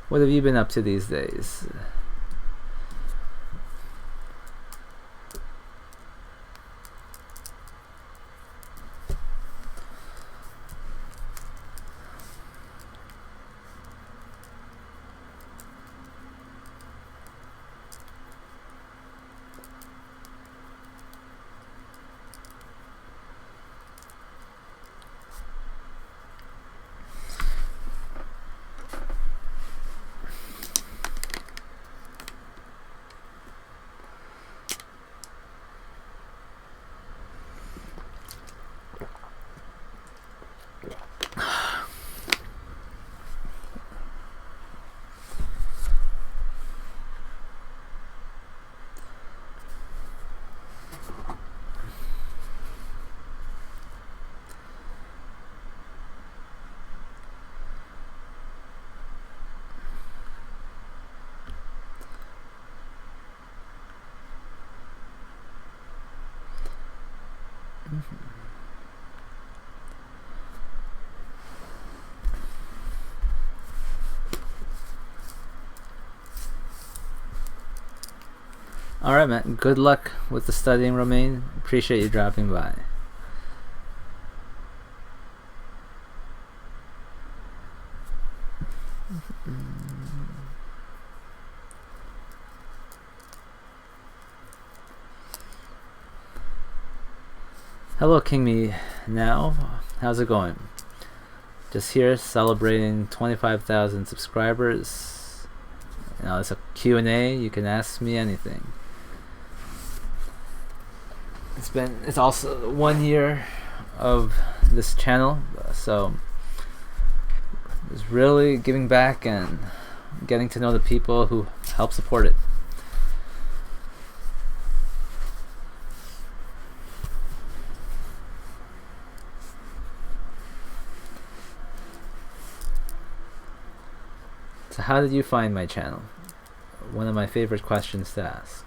What have you been up to these days? Alright, man. Good luck with the studying, Romaine. Appreciate you dropping by. Hello, King Me Now. How's it going? Just here celebrating 25,000 subscribers. You know, it's a Q&A. You can ask me anything. It's also 1 year of this channel, so it's really giving back and getting to know the people who help support it. So how did you find my channel? One of my favorite questions to ask.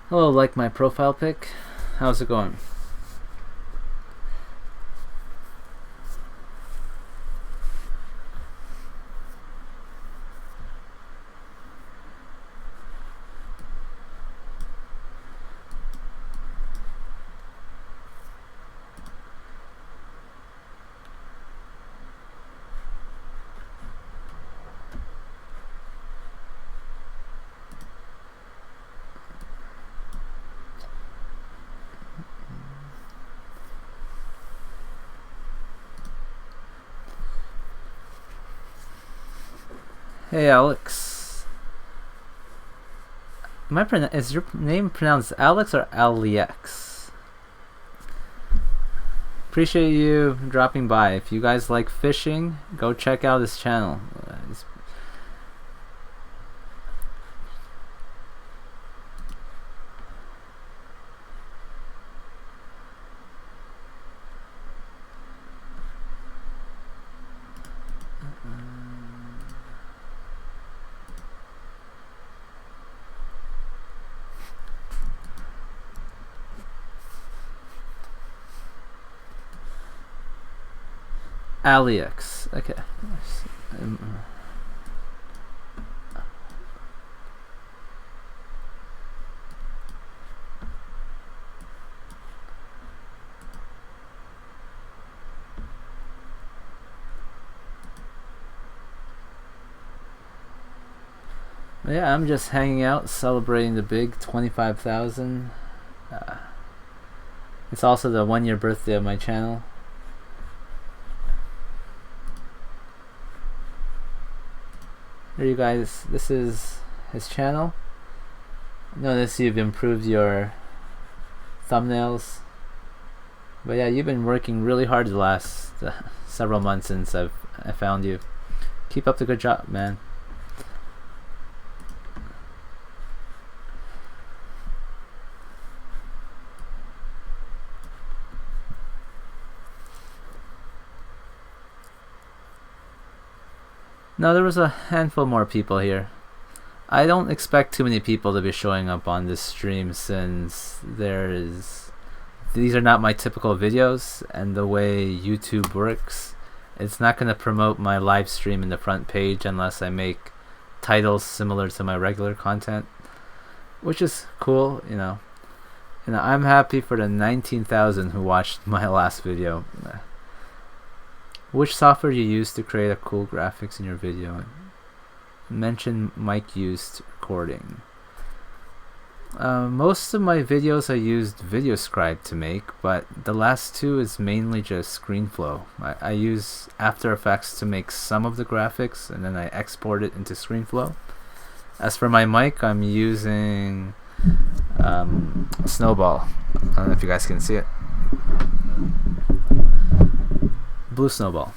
Hello, like my profile pic. How's it going? Hey Alex. Is your name pronounced Alex or Alex? Appreciate you dropping by. If you guys like fishing, go check out his channel. Alex. Okay. Yeah, I'm just hanging out, celebrating the big 25,000. It's also the 1 year birthday of my channel. Here you guys, this is his channel. Notice you've improved your thumbnails. But yeah, you've been working really hard the last several months since I found you. Keep up the good job, man. No, there was a handful more people here. I don't expect too many people to be showing up on this stream since these are not my typical videos, and the way YouTube works, it's not going to promote my live stream in the front page unless I make titles similar to my regular content, which is cool, you know. I'm happy for the 19,000 who watched my last video. Which software you use to create a cool graphics in your video? Mention mic used recording. Most of my videos I used VideoScribe to make, but the last two is mainly just ScreenFlow. I use After Effects to make some of the graphics, and then I export it into ScreenFlow. As for my mic, I'm using Snowball. I don't know if you guys can see it. Blue Snowball.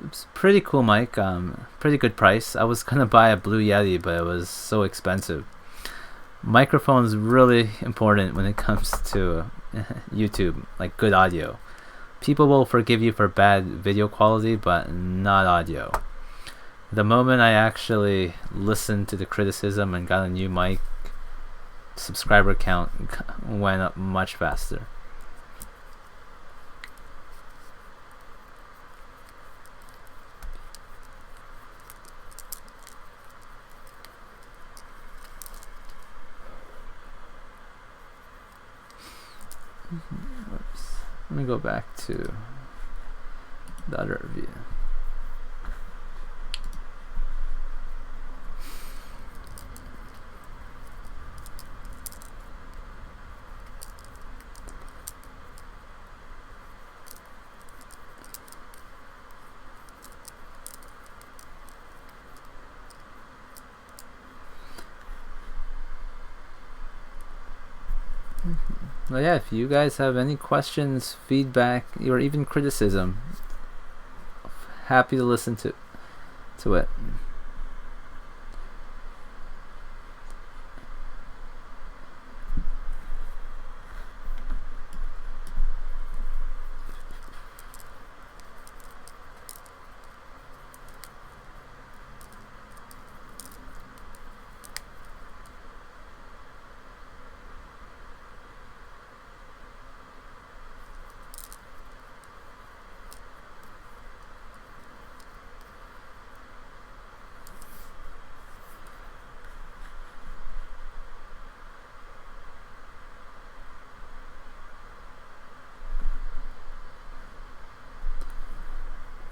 It's pretty cool mic, pretty good price. I was gonna buy a Blue Yeti, but it was so expensive. Microphone is really important when it comes to YouTube, like good audio. People will forgive you for bad video quality, but not audio. The moment I actually listened to the criticism and got a new mic, subscriber count went up much faster. Whoops. Let me go back to the other view. Well, yeah, if you guys have any questions, feedback, or even criticism, happy to listen to it.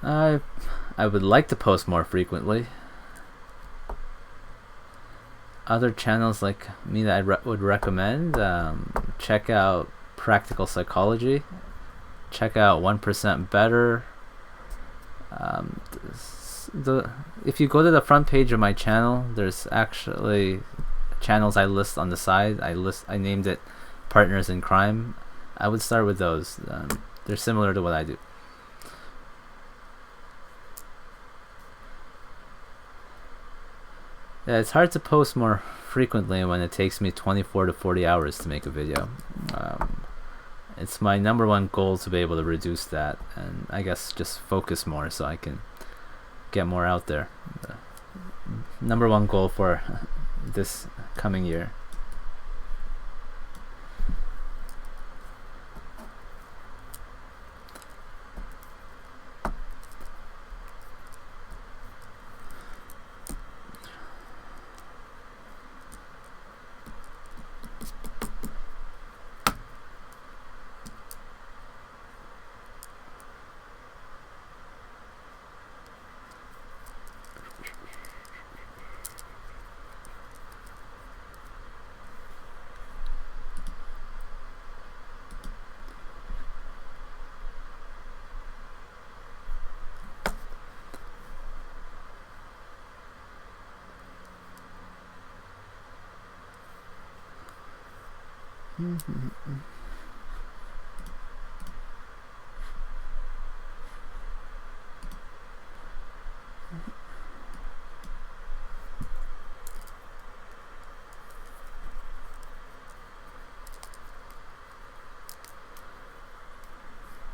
I would like to post more frequently. Other channels like me that I would recommend, check out Practical Psychology, check out 1% Better. If you go to the front page of my channel, there's actually channels I list on the side. I named it Partners in Crime. I would start with those. They're similar to what I do. Yeah, it's hard to post more frequently when it takes me 24 to 40 hours to make a video. It's my #1 goal to be able to reduce that, and I guess just focus more so I can get more out there. #1 goal for this coming year.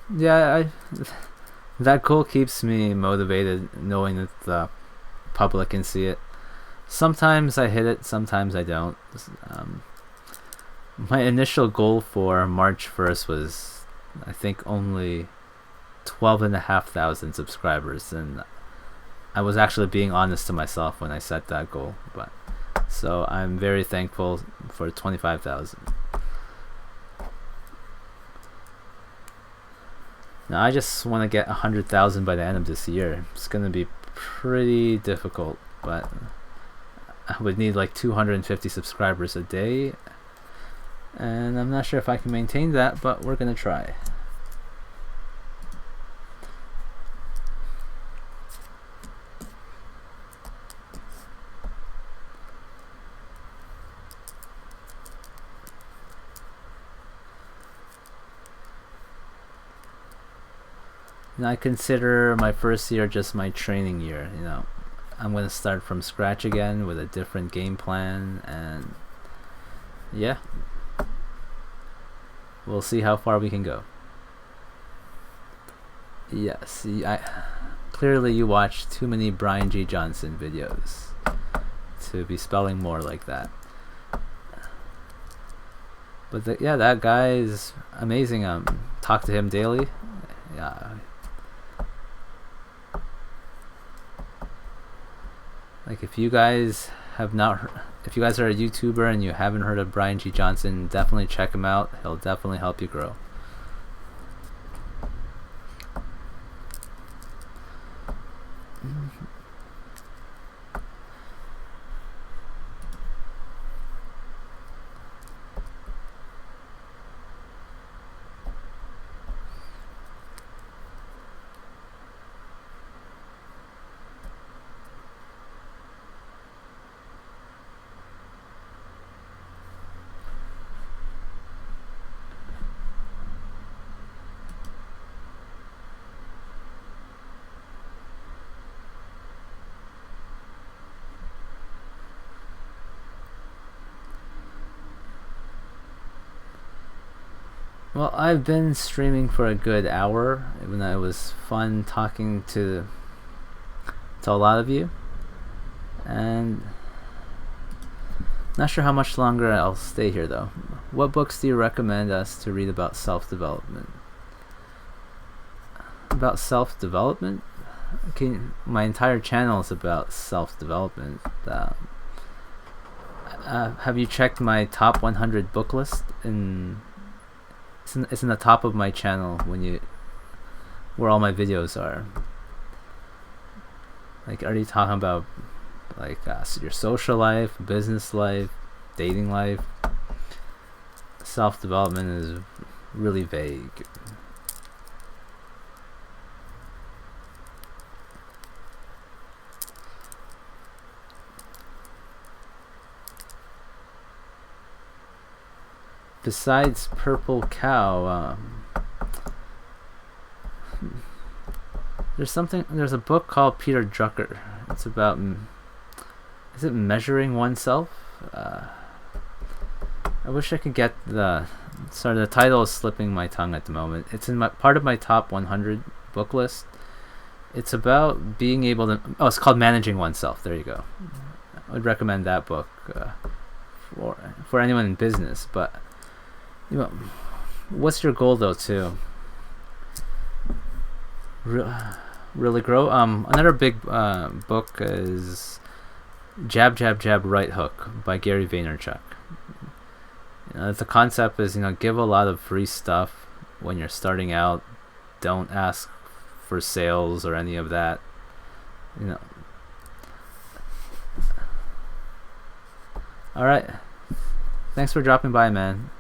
Yeah, that goal keeps me motivated, knowing that the public can see it. Sometimes I hit it, sometimes I don't. My initial goal for March 1st was, I think, only 12,500 subscribers, and I was actually being honest to myself when I set that goal. But so I'm very thankful for 25,000. Now I just want to get 100,000 by the end of this year. It's gonna be pretty difficult, but I would need like 250 subscribers a day, and I'm not sure if I can maintain that, but we're gonna try. And I consider my first year just my training year. I'm going to start from scratch again with a different game plan, and yeah, we'll see how far we can go. Yes, clearly you watch too many Brian G. Johnson videos to be spelling more like that. But yeah, that guy is amazing. Talk to him daily. Yeah. Like if you guys are a YouTuber and you haven't heard of Brian G. Johnson, definitely check him out. He'll definitely help you grow. Well, I've been streaming for a good hour, even though it was fun talking to a lot of you, and not sure how much longer I'll stay here though. What books do you recommend us to read about self-development? About self-development? My entire channel is about self-development. Have you checked my top 100 book list? It's in the top of my channel where all my videos are. Like, are you talking about like your social life, business life, dating life? Self-development is really vague. Besides Purple Cow, there's a book called Peter Drucker. It's about, is it measuring oneself? I wish I could get the title is slipping my tongue at the moment. It's in part of my top 100 book list. It's about being able to, it's called Managing Oneself. There you go. I would recommend that book for anyone in business. But what's your goal though to really grow? Another big book is Jab, Jab, Jab, Right Hook by Gary Vaynerchuk. The concept is, give a lot of free stuff when you're starting out. Don't ask for sales or any of that. All right. Thanks for dropping by, man.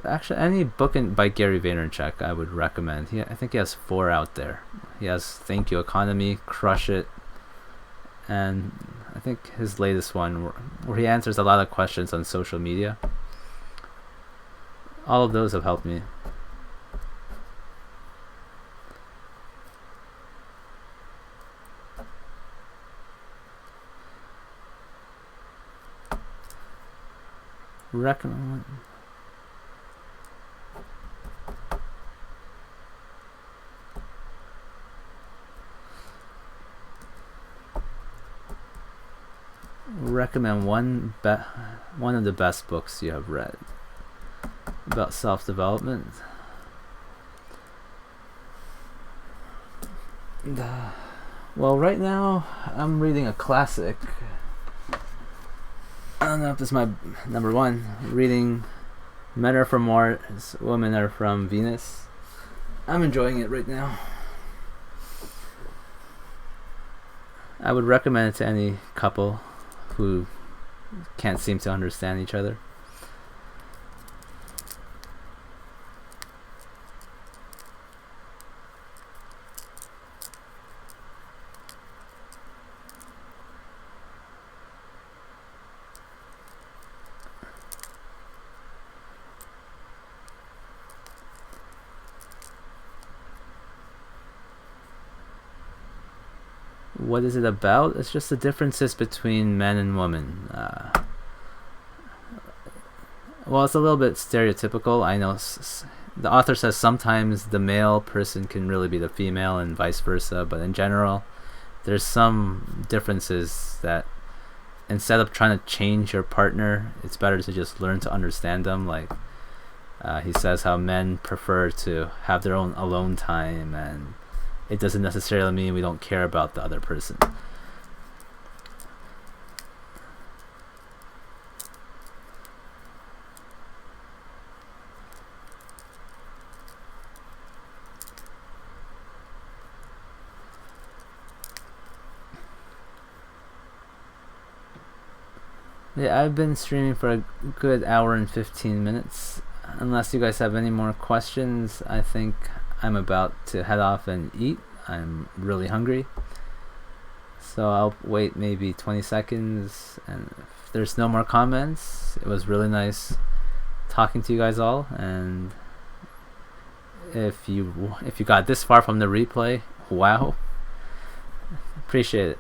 Actually, any book by Gary Vaynerchuk I would recommend. I think he has 4 out there. He has Thank You Economy, Crush It, and I think his latest one where he answers a lot of questions on social media. All of those have helped me. Recommend. Recommend one of the best books you have read about self-development. Well, right now I'm reading a classic. I don't know if this is my number one. Reading Men Are From Mars, Women Are From Venus. I'm enjoying it right now. I would recommend it to any couple who can't seem to understand each other. What is it about? It's just the differences between men and women. Well, it's a little bit stereotypical. I know the author says sometimes the male person can really be the female and vice versa, but in general, there's some differences that instead of trying to change your partner, it's better to just learn to understand them. Like he says how men prefer to have their own alone time, and it doesn't necessarily mean we don't care about the other person. Yeah, I've been streaming for a good hour and 15 minutes. Unless you guys have any more questions, I think I'm about to head off and eat. I'm really hungry. So I'll wait maybe 20 seconds, and if there's no more comments, it was really nice talking to you guys all, and if you got this far from the replay, wow, appreciate it.